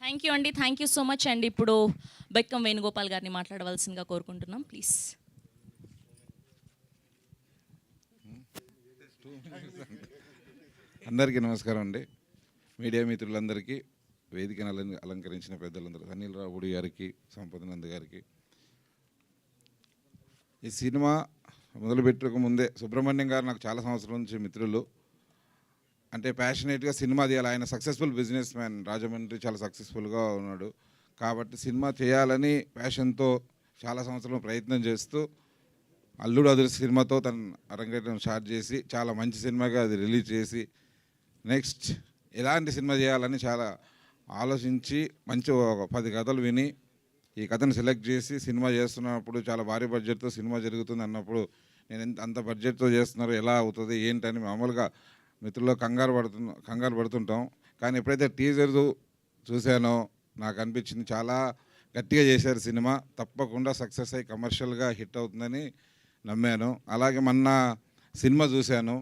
Thank you అండి. Thank you so much అండి. ఇప్పుడు బెక్కం వేణుగోపాల్ గారిని మాట్లాడవలసిందిగా కోరుకుంటున్నాం ప్లీజ్. అందరికీ నమస్కారం అండి. మీడియా మిత్రులందరికీ, వేదికను అలంకరించిన పెద్దలందరూ, అనిల్ రావుడి గారికి, సంపదనంద్ గారికి. ఈ సినిమా మొదలుపెట్టక ముందే సుబ్రహ్మణ్యం గారు నాకు చాలా సంవత్సరాల నుంచి మిత్రులు. అంటే ప్యాషనేట్గా సినిమా తీయాలి. ఆయన సక్సెస్ఫుల్ బిజినెస్ మ్యాన్, రాజమండ్రి చాలా సక్సెస్ఫుల్గా ఉన్నాడు. కాబట్టి సినిమా చేయాలని ప్యాషన్తో చాలా సంవత్సరాలు ప్రయత్నం చేస్తూ అల్లుడు అదుర్స్ సినిమాతో తను అరంగేట్రం స్టార్ట్ చేసి చాలా మంచి సినిమాగా అది రిలీజ్ చేసి నెక్స్ట్ ఎలాంటి సినిమా చేయాలని చాలా ఆలోచించి మంచి ఒక 10 కథలు విని ఈ కథను సెలెక్ట్ చేసి సినిమా చేస్తున్నప్పుడు చాలా భారీ బడ్జెట్తో సినిమా జరుగుతుంది అన్నప్పుడు నేను అంత బడ్జెట్తో చేస్తున్నారు, ఎలా అవుతుంది ఏంటని మామూలుగా మిత్రుల్లో కంగారు పడుతుంటాం. కానీ ఎప్పుడైతే టీజర్ చూశానో నాకు అనిపించింది చాలా గట్టిగా చేశారు సినిమా, తప్పకుండా సక్సెస్ అయ్యి కమర్షియల్గా హిట్ అవుతుందని నమ్మాను. అలాగే మొన్న సినిమా చూశాను,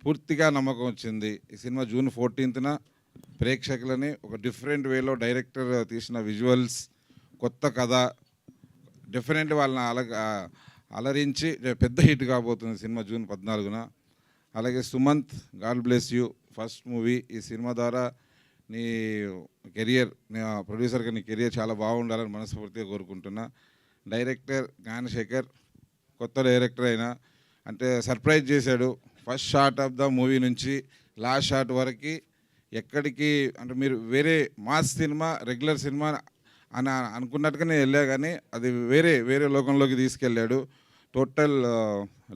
పూర్తిగా నమ్మకం వచ్చింది. ఈ సినిమా జూన్ 14న ప్రేక్షకులని ఒక డిఫరెంట్ వేలో డైరెక్టర్ తీసిన విజువల్స్, కొత్త కథ, డెఫినెట్లీ వాళ్ళని అలరించి పెద్ద హిట్ కాబోతుంది సినిమా జూన్ 14న. అలాగే Sumanth, God bless you, first movie. ఈ సినిమా ద్వారా నీ కెరియర్, ప్రొడ్యూసర్గా నీ కెరియర్ చాలా బాగుండాలని మనస్ఫూర్తిగా కోరుకుంటున్నా. డైరెక్టర్ జ్ఞానశేఖర్, కొత్త డైరెక్టర్ అయినా అంటే సర్ప్రైజ్ చేశాడు. First shot of the movie నుంచి లాస్ట్ షాట్ వరకు ఎక్కడికి అంటే మీరు వేరే మాస్ సినిమా, రెగ్యులర్ సినిమా అని అనుకున్నట్టుగానే వెళ్ళా, కానీ అది వేరే లోకంలోకి తీసుకెళ్ళాడు. టోటల్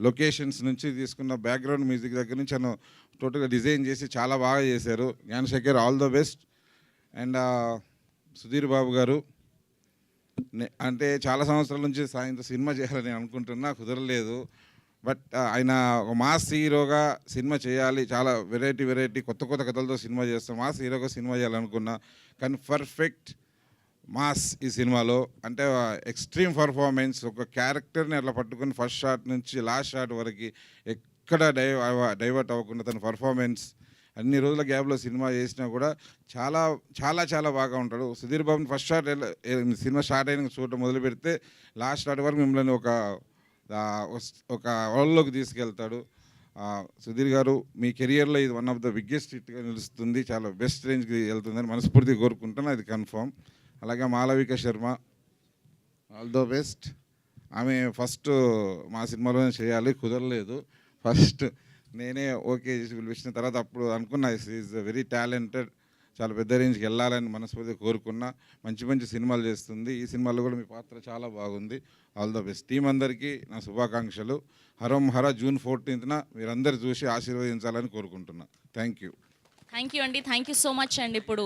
లొకేషన్స్ నుంచి తీసుకున్న బ్యాక్గ్రౌండ్ మ్యూజిక్ దగ్గర నుంచి అను టోటల్గా డిజైన్ చేసి చాలా బాగా చేశారు. Gnanasekhar, all the best. And Sudheer Babu గారు, అంటే చాలా సంవత్సరాల నుంచి సాయంతో సినిమా చేయాలని అనుకుంటున్నా, కుదరలేదు. బట్ ఆయన ఒక మాస్ హీరోగా సినిమా చేయాలి, చాలా వెరైటీ కొత్త కథలతో సినిమా చేస్తాం, మాస్ హీరోగా సినిమా చేయాలనుకున్నా. కానీ పర్ఫెక్ట్ మాస్ ఈ సినిమాలో, అంటే ఎక్స్ట్రీమ్ పర్ఫార్మెన్స్, ఒక క్యారెక్టర్ని అట్లా పట్టుకుని ఫస్ట్ షాట్ నుంచి లాస్ట్ షాట్ వరకు ఎక్కడ డైవర్ట్ అవ్వకుండా తన పర్ఫార్మెన్స్ అన్ని రోజుల గ్యాప్లో సినిమా చేసినా కూడా చాలా చాలా చాలా బాగా ఉంటాడు. సుధీర్ బాబుని ఫస్ట్ షాట్ సినిమా స్టార్ట్ అయిన చూడటం మొదలు పెడితే లాస్ట్ షాట్ వరకు మిమ్మల్ని ఒక వరల్డ్లోకి తీసుకెళ్తాడు. సుధీర్ గారు, మీ కెరియర్లో ఇది వన్ ఆఫ్ ద బిగ్గెస్ట్ హిట్గా నిలుస్తుంది, చాలా బెస్ట్ రేంజ్కి వెళ్తుందని మనస్ఫూర్తిగా కోరుకుంటాను, అది కన్ఫర్మ్. అలాగే Malavika Sharma, all the best. ఆమె ఫస్ట్ మా సినిమాలోనే చేయాలి, కుదరలేదు. ఫస్ట్ నేనే ఓకే చేసి పిలిపించిన తర్వాత అప్పుడు అనుకున్నా ఈజ్ వెరీ టాలెంటెడ్, చాలా పెద్ద రేంజ్కి వెళ్ళాలని మనస్ఫూర్తిగా కోరుకున్నా. మంచి సినిమాలు చేస్తుంది. ఈ సినిమాలో కూడా మీ పాత్ర చాలా బాగుంది. All the best. టీం అందరికీ నా శుభాకాంక్షలు. హరం హర జూన్ 14న మీరందరూ చూసి ఆశీర్వదించాలని కోరుకుంటున్నా. థ్యాంక్ యూ అండి. థ్యాంక్ యూ సో మచ్ అండి. ఇప్పుడు